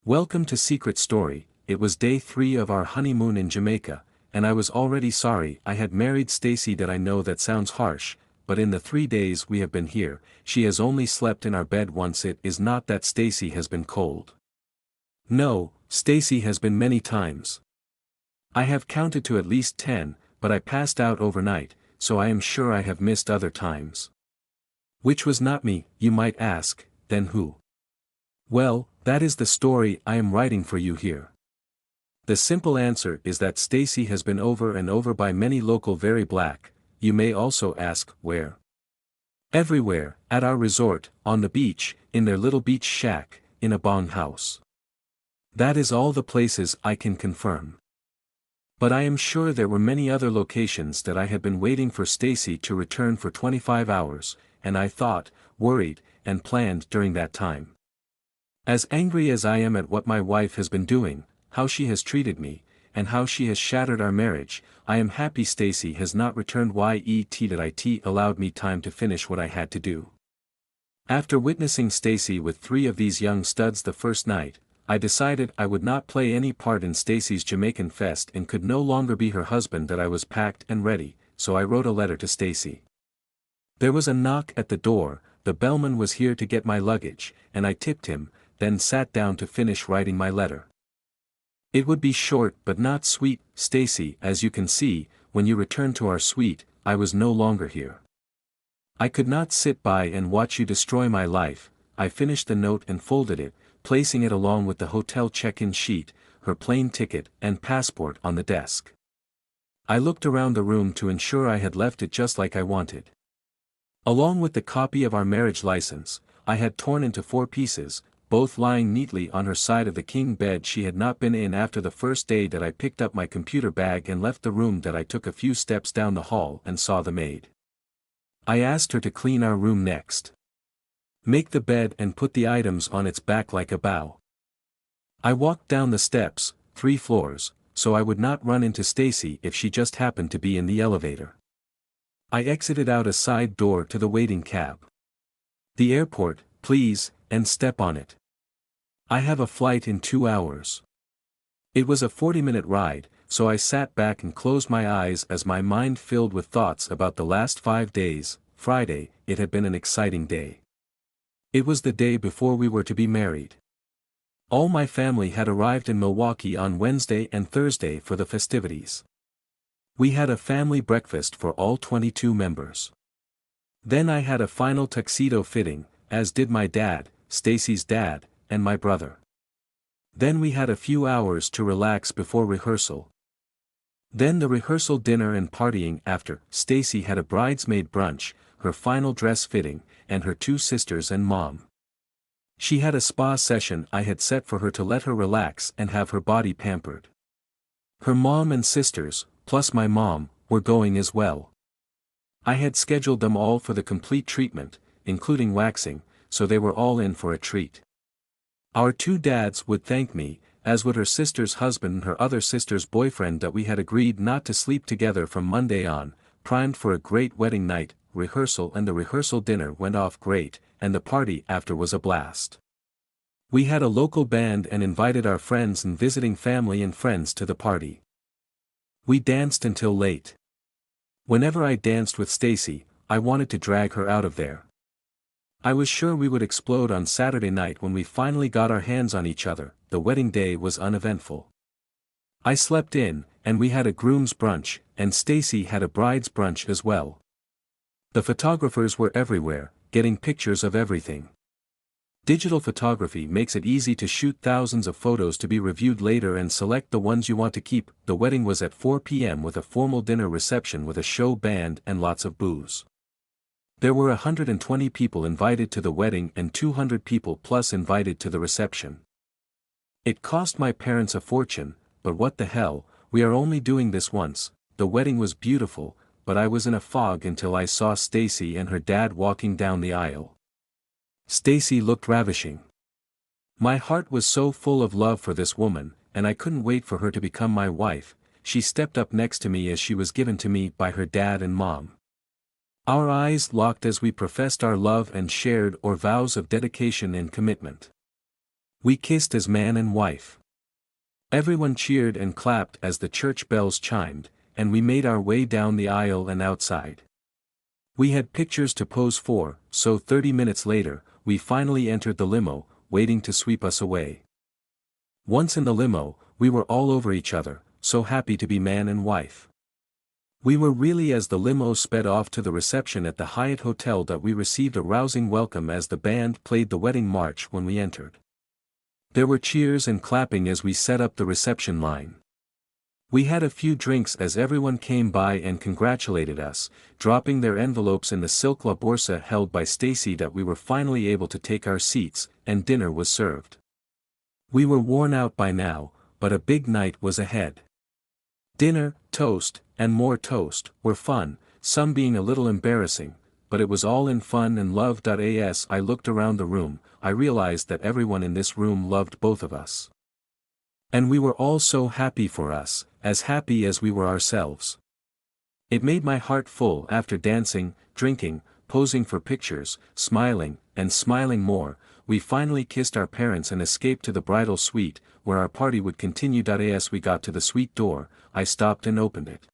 Welcome to Secret Story. It was day 3 of our honeymoon in Jamaica, and I was already sorry I had married Stacy. That I know that sounds harsh, but in the 3 days we have been here, she has only slept in our bed once. It is not that Stacy has been cold. No, Stacy has been many times. I have counted to at least 10, but I passed out overnight, so I am sure I have missed other times. Which was not me, you might ask, then who? Well, that is the story I am writing for you here. The simple answer is that Stacy has been over and over by many local very black. You may also ask, where? Everywhere, at our resort, on the beach, in their little beach shack, in a bong house. That is all the places I can confirm. But I am sure there were many other locations that I had been waiting for Stacy to return for 25 hours, and I thought, worried, and planned during that time. As angry as I am at what my wife has been doing, how she has treated me, and how she has shattered our marriage, I am happy Stacy has not returned. It allowed me time to finish what I had to do. After witnessing Stacy with 3 of these young studs the first night, I decided I would not play any part in Stacy's Jamaican fest and could no longer be her husband. That I was packed and ready, so I wrote a letter to Stacy. There was a knock at the door. The bellman was here to get my luggage, and I tipped him, then sat down to finish writing my letter. It would be short but not sweet. Stacy, as you can see, when you returned to our suite, I was no longer here. I could not sit by and watch you destroy my life. I finished the note and folded it, placing it along with the hotel check-in sheet, her plane ticket and passport on the desk. I looked around the room to ensure I had left it just like I wanted. Along with the copy of our marriage license, I had torn into 4 pieces, both lying neatly on her side of the king bed she had not been in. After the first day that I picked up my computer bag and left the room, that I took a few steps down the hall and saw the maid. I asked her to clean our room next. Make the bed and put the items on its back like a bow. I walked down the steps, 3 floors, so I would not run into Stacy if she just happened to be in the elevator. I exited out a side door to the waiting cab. The airport, please, and step on it. I have a flight in 2 hours. It was a 40-minute ride, so I sat back and closed my eyes as my mind filled with thoughts about the last 5 days. Friday, it had been an exciting day. It was the day before we were to be married. All my family had arrived in Milwaukee on Wednesday and Thursday for the festivities. We had a family breakfast for all 22 members. Then I had a final tuxedo fitting, as did my dad, Stacy's dad, and my brother. Then we had a few hours to relax before rehearsal. Then the rehearsal dinner and partying after. Stacy had a bridesmaid brunch, her final dress fitting, and her 2 sisters and mom. She had a spa session I had set for her to let her relax and have her body pampered. Her mom and sisters, plus my mom, were going as well. I had scheduled them all for the complete treatment, including waxing, so they were all in for a treat. Our 2 dads would thank me, as would her sister's husband and her other sister's boyfriend. That we had agreed not to sleep together from Monday on, primed for a great wedding night. Rehearsal and the rehearsal dinner went off great, and the party after was a blast. We had a local band and invited our friends and visiting family and friends to the party. We danced until late. Whenever I danced with Stacy, I wanted to drag her out of there. I was sure we would explode on Saturday night when we finally got our hands on each other. The wedding day was uneventful. I slept in, and we had a groom's brunch, and Stacy had a bride's brunch as well. The photographers were everywhere, getting pictures of everything. Digital photography makes it easy to shoot thousands of photos to be reviewed later and select the ones you want to keep. The wedding was at 4 p.m. with a formal dinner reception with a show band and lots of booze. There were 120 people invited to the wedding and 200 people plus invited to the reception. It cost my parents a fortune, but what the hell, we are only doing this once. The wedding was beautiful, but I was in a fog until I saw Stacy and her dad walking down the aisle. Stacy looked ravishing. My heart was so full of love for this woman, and I couldn't wait for her to become my wife. She stepped up next to me as she was given to me by her dad and mom. Our eyes locked as we professed our love and shared our vows of dedication and commitment. We kissed as man and wife. Everyone cheered and clapped as the church bells chimed, and we made our way down the aisle and outside. We had pictures to pose for, so 30 minutes later, we finally entered the limo, waiting to sweep us away. Once in the limo, we were all over each other, so happy to be man and wife. We were really as the limo sped off to the reception at the Hyatt Hotel that we received a rousing welcome as the band played the wedding march when we entered. There were cheers and clapping as we set up the reception line. We had a few drinks as everyone came by and congratulated us, dropping their envelopes in the silk la borsa held by Stacy that we were finally able to take our seats, and dinner was served. We were worn out by now, but a big night was ahead. Dinner, toast, and more toast, were fun, some being a little embarrassing, but it was all in fun and love. As I looked around the room, I realized that everyone in this room loved both of us. And we were all so happy for us, as happy as we were ourselves. It made my heart full after dancing, drinking, posing for pictures, smiling, and smiling more. We finally kissed our parents and escaped to the bridal suite, where our party would continue. As we got to the suite door, I stopped and opened it.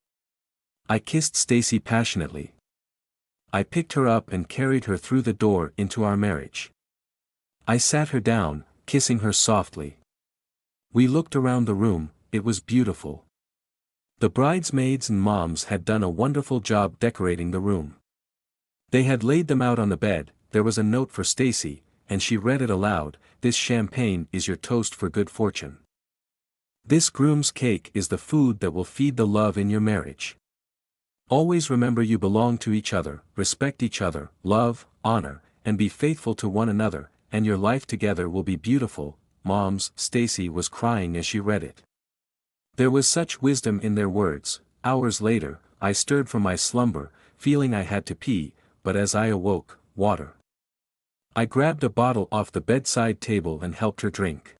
I kissed Stacy passionately. I picked her up and carried her through the door into our marriage. I sat her down, kissing her softly. We looked around the room, it was beautiful. The bridesmaids and moms had done a wonderful job decorating the room. They had laid them out on the bed. There was a note for Stacy, and she read it aloud. This champagne is your toast for good fortune. This groom's cake is the food that will feed the love in your marriage. Always remember you belong to each other, respect each other, love, honor, and be faithful to one another, and your life together will be beautiful. Moms, Stacy was crying as she read it. There was such wisdom in their words. Hours later, I stirred from my slumber, feeling I had to pee, but as I awoke, water. I grabbed a bottle off the bedside table and helped her drink.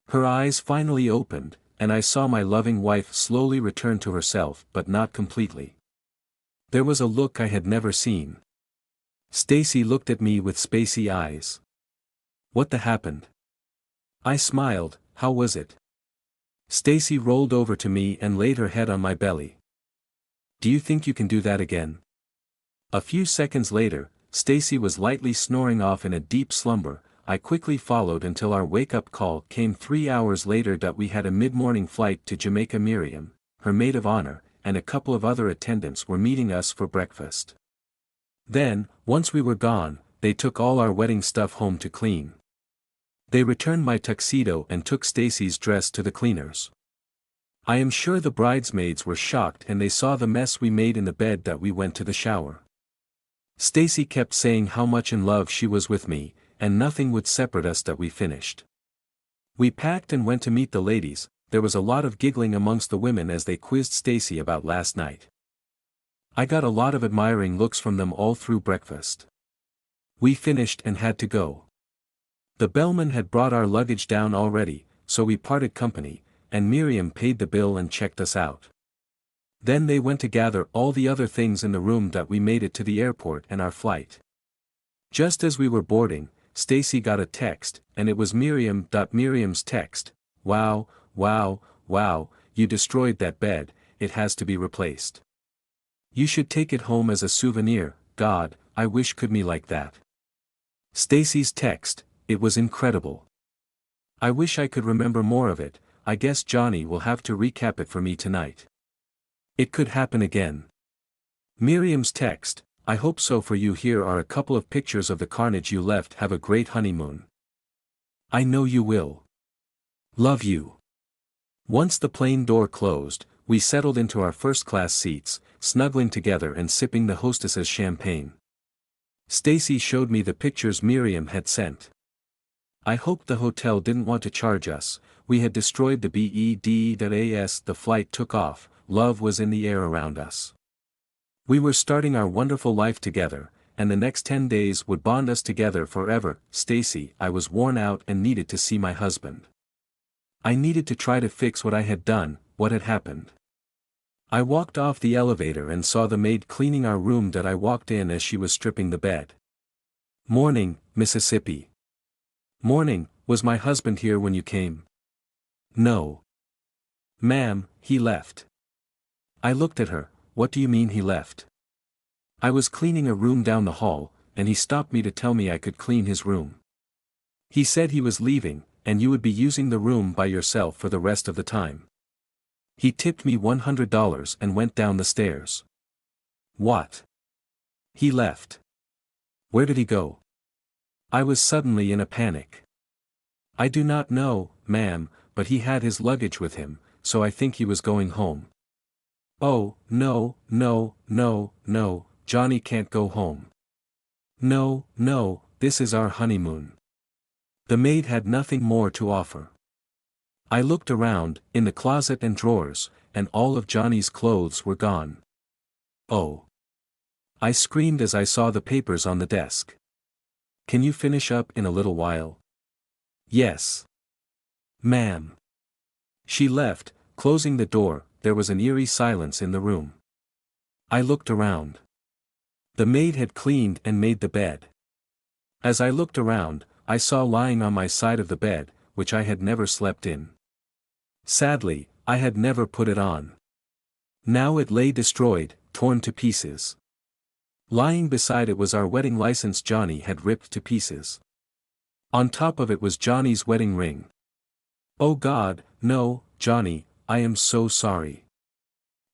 Her eyes finally opened, and I saw my loving wife slowly return to herself, but not completely. There was a look I had never seen. Stacy looked at me with spacey eyes. What the happened? I smiled. How was it? Stacy rolled over to me and laid her head on my belly. Do you think you can do that again? A few seconds later, Stacy was lightly snoring off in a deep slumber. I quickly followed until our wake-up call came 3 hours later that we had a mid-morning flight to Jamaica. Miriam, her maid of honor, and a couple of other attendants were meeting us for breakfast. Then, once we were gone, they took all our wedding stuff home to clean. They returned my tuxedo and took Stacy's dress to the cleaners. I am sure the bridesmaids were shocked and they saw the mess we made in the bed that we went to the shower. Stacy kept saying how much in love she was with me, and nothing would separate us. That we finished. We packed and went to meet the ladies. There was a lot of giggling amongst the women as they quizzed Stacy about last night. I got a lot of admiring looks from them all through breakfast. We finished and had to go. The bellman had brought our luggage down already, so we parted company, and Miriam paid the bill and checked us out. Then they went to gather all the other things in the room that we made it to the airport and our flight. Just as we were boarding, Stacy got a text, and it was Miriam. Miriam's text: "Wow, wow, wow, you destroyed that bed, it has to be replaced. You should take it home as a souvenir. God, I wish could me like that." Stacy's text: "It was incredible. I wish I could remember more of it. I guess Johnny will have to recap it for me tonight. It could happen again." Miriam's text: "I hope so for you. Here are a couple of pictures of the carnage you left. Have a great honeymoon. I know you will. Love you." Once the plane door closed, we settled into our first-class seats, snuggling together and sipping the hostess's champagne. Stacy showed me the pictures Miriam had sent. I hoped the hotel didn't want to charge us. We had destroyed the bed. The flight took off. Love was in the air around us. We were starting our wonderful life together, and the next 10 days would bond us together forever. Stacy, I was worn out and needed to see my husband. I needed to try to fix what I had done, what had happened. I walked off the elevator and saw the maid cleaning our room. I walked in as she was stripping the bed. "Morning, Mississippi." "Morning, Was my husband here when you came? No. Ma'am, he left. I looked at her. What do you mean he left? I was cleaning a room down the hall, and he stopped me to tell me I could clean his room. He said he was leaving, and you would be using the room by yourself for the rest of the time. He tipped me $100 and went down the stairs. What? He left. Where did he go? I was suddenly in a panic. I do not know, ma'am, but he had his luggage with him, so I think he was going home. Oh, no, no, no, no, Johnny can't go home. No, no, this is our honeymoon. The maid had nothing more to offer. I looked around, in the closet and drawers, and all of Johnny's clothes were gone. Oh! I screamed as I saw the papers on the desk. Can you finish up in a little while? Yes. Ma'am. She left, closing the door. There was an eerie silence in the room. I looked around. The maid had cleaned and made the bed. As I looked around, I saw lying on my side of the bed, which I had never slept in. Sadly, I had never put it on. Now it lay destroyed, torn to pieces. Lying beside it was our wedding license Johnny had ripped to pieces. On top of it was Johnny's wedding ring. Oh God, no, Johnny, I am so sorry.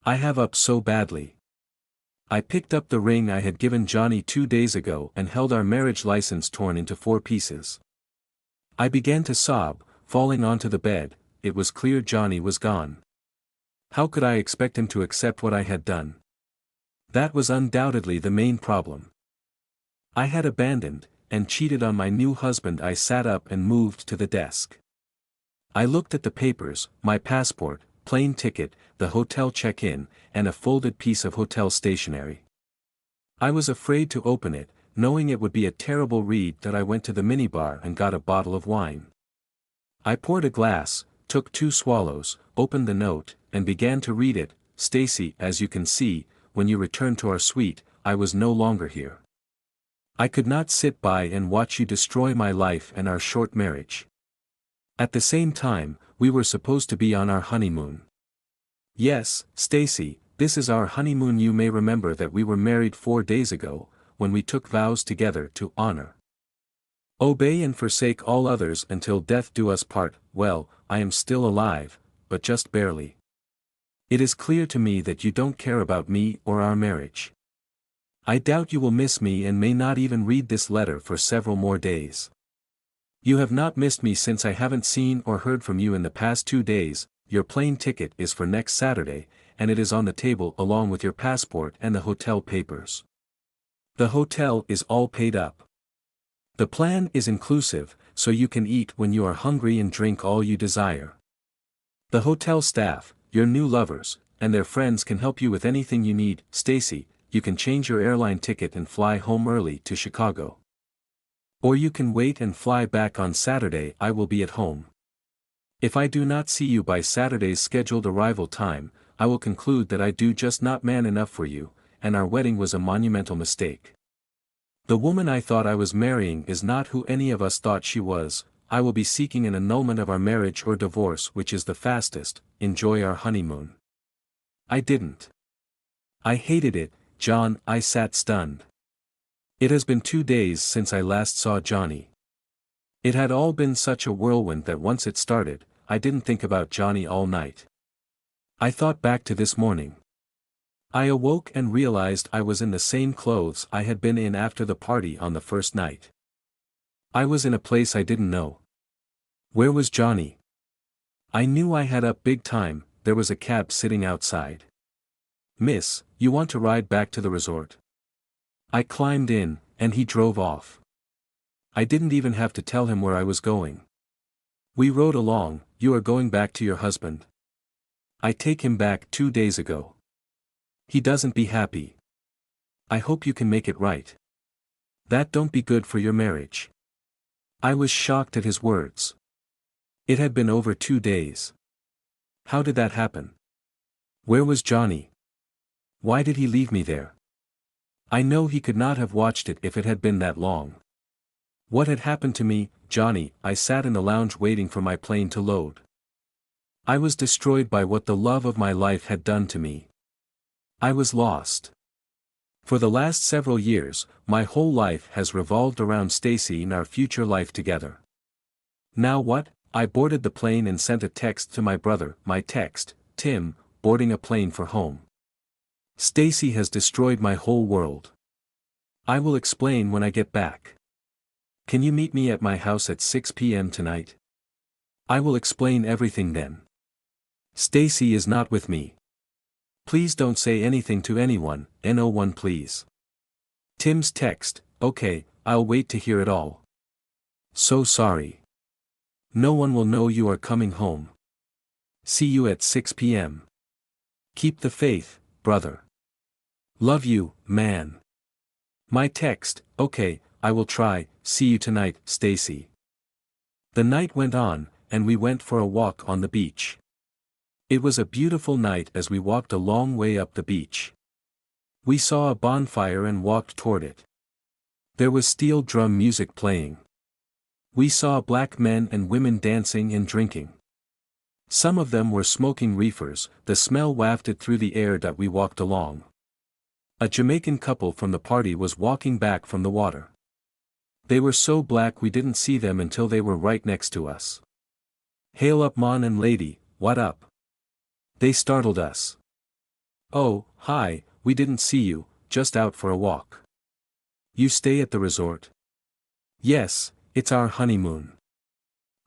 I have up so badly. I picked up the ring I had given Johnny 2 days ago and held our marriage license torn into 4 pieces. I began to sob, falling onto the bed. It was clear Johnny was gone. How could I expect him to accept what I had done? That was undoubtedly the main problem. I had abandoned, and cheated on my new husband. I sat up and moved to the desk. I looked at the papers, my passport, plane ticket, the hotel check-in, and a folded piece of hotel stationery. I was afraid to open it, knowing it would be a terrible read. That I went to the minibar and got a bottle of wine. I poured a glass, took 2 swallows, opened the note, and began to read it. Stacy, as you can see, when you returned to our suite, I was no longer here. I could not sit by and watch you destroy my life and our short marriage. At the same time, we were supposed to be on our honeymoon. Yes, Stacy, this is our honeymoon. You may remember that we were married 4 days ago, when we took vows together to honor, obey and forsake all others until death do us part. Well, I am still alive, but just barely. It is clear to me that you don't care about me or our marriage. I doubt you will miss me and may not even read this letter for several more days. You have not missed me since I haven't seen or heard from you in the past 2 days. Your plane ticket is for next Saturday, and it is on the table along with your passport and the hotel papers. The hotel is all paid up. The plan is inclusive, so you can eat when you are hungry and drink all you desire. The hotel staff, your new lovers, and their friends can help you with anything you need. Stacy, you can change your airline ticket and fly home early to Chicago. Or you can wait and fly back on Saturday. I will be at home. If I do not see you by Saturday's scheduled arrival time, I will conclude that I do just not man enough for you, and our wedding was a monumental mistake. The woman I thought I was marrying is not who any of us thought she was. I will be seeking an annulment of our marriage or divorce, which is the fastest. Enjoy our honeymoon. I didn't. I hated it, John. I sat stunned. It has been 2 days since I last saw Johnny. It had all been such a whirlwind that once it started, I didn't think about Johnny all night. I thought back to this morning. I awoke and realized I was in the same clothes I had been in after the party on the first night. I was in a place I didn't know. Where was Johnny? I knew I had up big time. There was a cab sitting outside. Miss, you want to ride back to the resort? I climbed in, and he drove off. I didn't even have to tell him where I was going. We rode along. You are going back to your husband. I take him back 2 days ago. He doesn't be happy. I hope you can make it right. That don't be good for your marriage. I was shocked at his words. It had been over 2 days. How did that happen? Where was Johnny? Why did he leave me there? I know he could not have watched it if it had been that long. What had happened to me? Johnny, I sat in the lounge waiting for my plane to load. I was destroyed by what the love of my life had done to me. I was lost. For the last several years, my whole life has revolved around Stacy and our future life together. Now what? I boarded the plane and sent a text to my brother, my text, Tim, boarding a plane for home. Stacy has destroyed my whole world. I will explain when I get back. Can you meet me at my house at 6 p.m. tonight? I will explain everything then. Stacy is not with me. Please don't say anything to anyone, no one please. Tim's text, okay, I'll wait to hear it all. So sorry. No one will know you are coming home. See you at 6 p.m. Keep the faith, brother. Love you, man. My text, okay, I will try, see you tonight, Stacy. The night went on, and we went for a walk on the beach. It was a beautiful night as we walked a long way up the beach. We saw a bonfire and walked toward it. There was steel drum music playing. We saw black men and women dancing and drinking. Some of them were smoking reefers, the smell wafted through the air that we walked along. A Jamaican couple from the party was walking back from the water. They were so black we didn't see them until they were right next to us. Hail up mon and lady, what up? They startled us. Oh, hi, we didn't see you, just out for a walk. You stay at the resort? Yes, it's our honeymoon.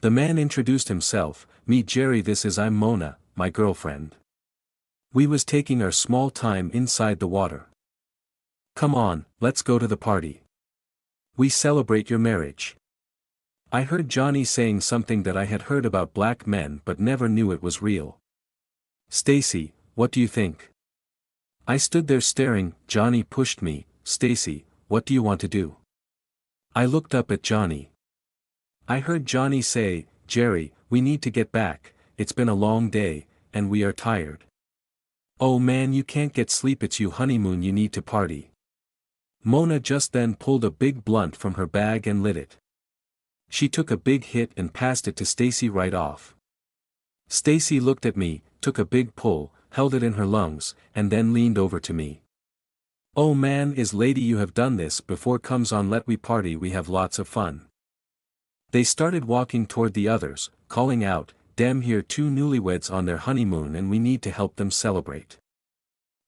The man introduced himself, meet Jerry, this is I'm Mona, my girlfriend. We was taking our small time inside the water. Come on, let's go to the party. We celebrate your marriage. I heard Johnny saying something that I had heard about black men but never knew it was real. Stacy, what do you think? I stood there staring. Johnny pushed me. Stacy, what do you want to do? I looked up at Johnny. I heard Johnny say, Jerry, we need to get back, it's been a long day, and we are tired. Oh man, you can't get sleep, it's you honeymoon, you need to party. Mona just then pulled a big blunt from her bag and lit it. She took a big hit and passed it to Stacy right off. Stacy looked at me, took a big pull, held it in her lungs, and then leaned over to me. Oh man, is lady, you have done this before, comes on, let we party, we have lots of fun. They started walking toward the others, calling out, damn, here two newlyweds on their honeymoon and we need to help them celebrate.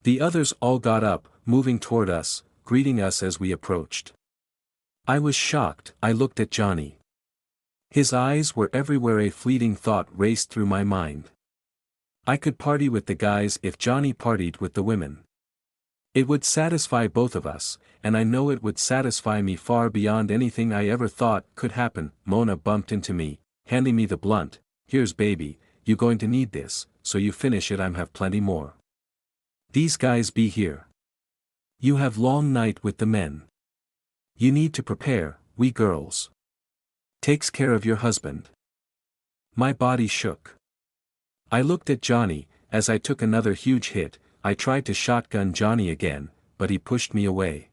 The others all got up, moving toward us, greeting us as we approached. I was shocked. I looked at Johnny. His eyes were everywhere. A fleeting thought raced through my mind. I could party with the guys if Johnny partied with the women. It would satisfy both of us, and I know it would satisfy me far beyond anything I ever thought could happen. Mona bumped into me, handing me the blunt. Here's baby, you going to need this, so you finish it, I'm have plenty more. These guys be here. You have long night with the men. You need to prepare, we girls. Takes care of your husband. My body shook. I looked at Johnny. As I took another huge hit, I tried to shotgun Johnny again, but he pushed me away.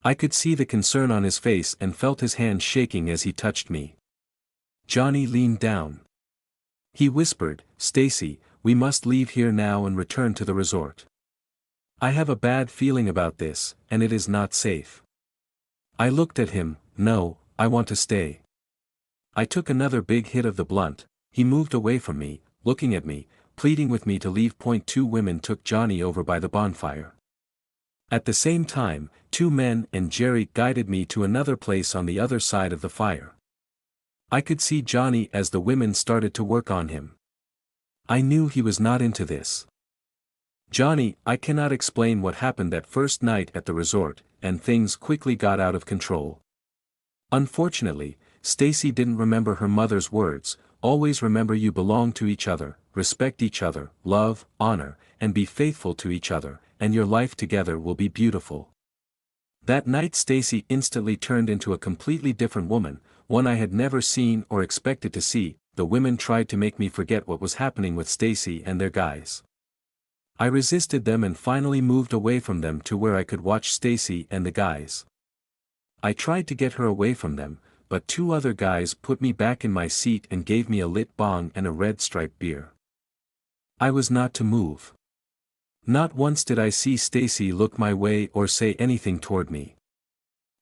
I could see the concern on his face and felt his hand shaking as he touched me. Johnny leaned down. He whispered, Stacy, we must leave here now and return to the resort. I have a bad feeling about this, and it is not safe. I looked at him. No, I want to stay. I took another big hit of the blunt. He moved away from me, looking at me, pleading with me to leave. Two women took Johnny over by the bonfire. At the same time, two men and Jerry guided me to another place on the other side of the fire. I could see Johnny as the women started to work on him. I knew he was not into this. Johnny, I cannot explain what happened that first night at the resort, and things quickly got out of control. Unfortunately, Stacy didn't remember her mother's words, always remember you belong to each other, respect each other, love, honor, and be faithful to each other, and your life together will be beautiful. That night Stacy instantly turned into a completely different woman, one I had never seen or expected to see. The women tried to make me forget what was happening with Stacy and their guys. I resisted them and finally moved away from them to where I could watch Stacy and the guys. I tried to get her away from them, but two other guys put me back in my seat and gave me a lit bong and a red stripe beer. I was not to move. Not once did I see Stacy look my way or say anything toward me.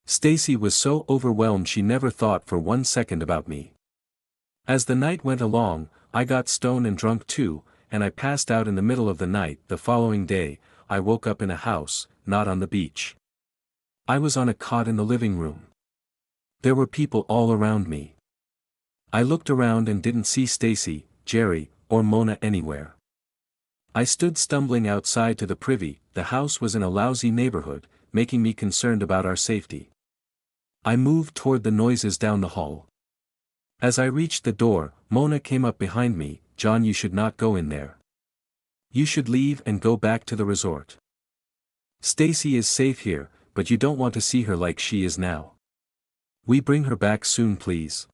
Stacy was so overwhelmed she never thought for 1 second about me. As the night went along, I got stoned and drunk too, and I passed out in the middle of the night. The following day, I woke up in a house, not on the beach. I was on a cot in the living room. There were people all around me. I looked around and didn't see Stacy, Jerry, or Mona anywhere. I stood stumbling outside to the privy. The house was in a lousy neighborhood, making me concerned about our safety. I moved toward the noises down the hall. As I reached the door, Mona came up behind me. "John, you should not go in there. You should leave and go back to the resort. Stacy is safe here, but you don't want to see her like she is now. We bring her back soon, please."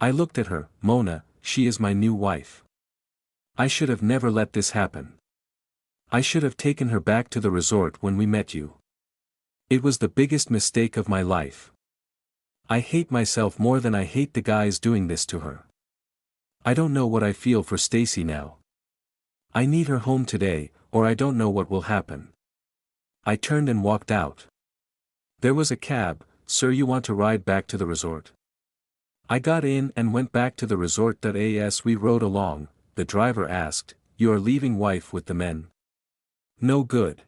I looked at her. "Mona, she is my new wife. I should have never let this happen. I should have taken her back to the resort when we met you. It was the biggest mistake of my life. I hate myself more than I hate the guys doing this to her. I don't know what I feel for Stacy now. I need her home today, or I don't know what will happen." I turned and walked out. There was a cab. "Sir, you want to ride back to the resort?" I got in and went back to the resort. As we rode along, the driver asked, "You are leaving wife with the men?" "No good.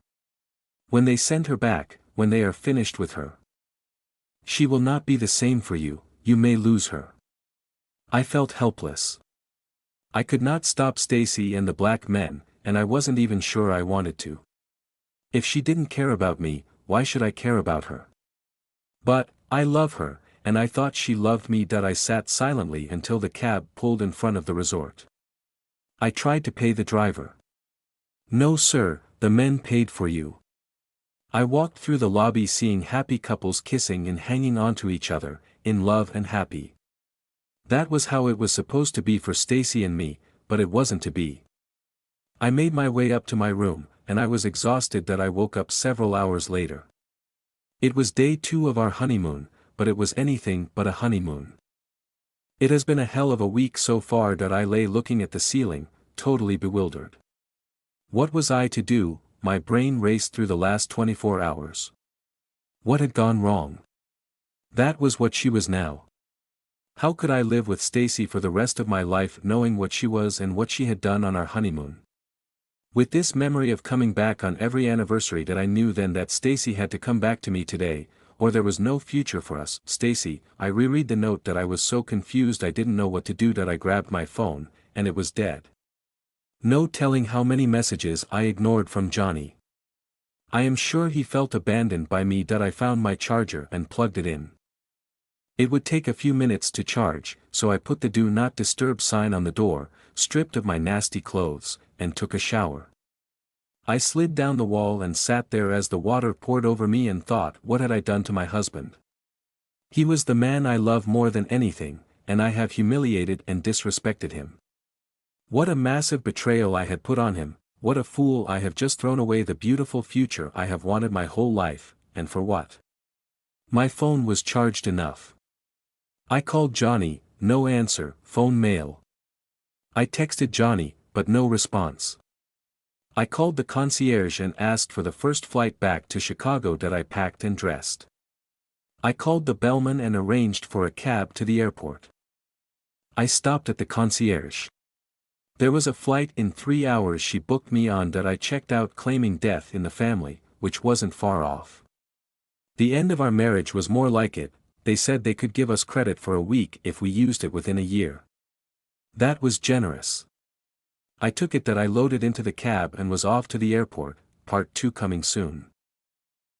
When they send her back, when they are finished with her. She will not be the same for you, you may lose her." I felt helpless. I could not stop Stacy and the black men, and I wasn't even sure I wanted to. If she didn't care about me, why should I care about her? But, I love her, and I thought she loved me. I sat silently until the cab pulled in front of the resort. I tried to pay the driver. "No sir, the men paid for you." I walked through the lobby seeing happy couples kissing and hanging onto each other, in love and happy. That was how it was supposed to be for Stacy and me, but it wasn't to be. I made my way up to my room, and I was exhausted. I woke up several hours later. It was day 2 of our honeymoon, but it was anything but a honeymoon. It has been a hell of a week so far. I lay looking at the ceiling, totally bewildered. What was I to do? My brain raced through the last 24 hours. What had gone wrong? That was what she was now. How could I live with Stacy for the rest of my life knowing what she was and what she had done on our honeymoon? With this memory of coming back on every anniversary, I knew then that Stacy had to come back to me today, or there was no future for us. "Stacy," I reread the note. I was so confused I didn't know what to do. I grabbed my phone, and it was dead. No telling how many messages I ignored from Johnny. I am sure he felt abandoned by me. I found my charger and plugged it in. It would take a few minutes to charge, so I put the "Do Not Disturb" sign on the door, stripped of my nasty clothes, and took a shower. I slid down the wall and sat there as the water poured over me and thought, what had I done to my husband? He was the man I love more than anything, and I have humiliated and disrespected him. What a massive betrayal I had put on him. What a fool I have just thrown away the beautiful future I have wanted my whole life, and for what? My phone was charged enough. I called Johnny, no answer. Phone mail. I texted Johnny, but no response. I called the concierge and asked for the first flight back to Chicago. I packed and dressed. I called the bellman and arranged for a cab to the airport. I stopped at the concierge. There was a flight in 3 hours she booked me on. I checked out claiming death in the family, which wasn't far off. The end of our marriage was more like it. They said they could give us credit for a week if we used it within a year. That was generous. I took it. I loaded into the cab and was off to the airport. Part 2 coming soon.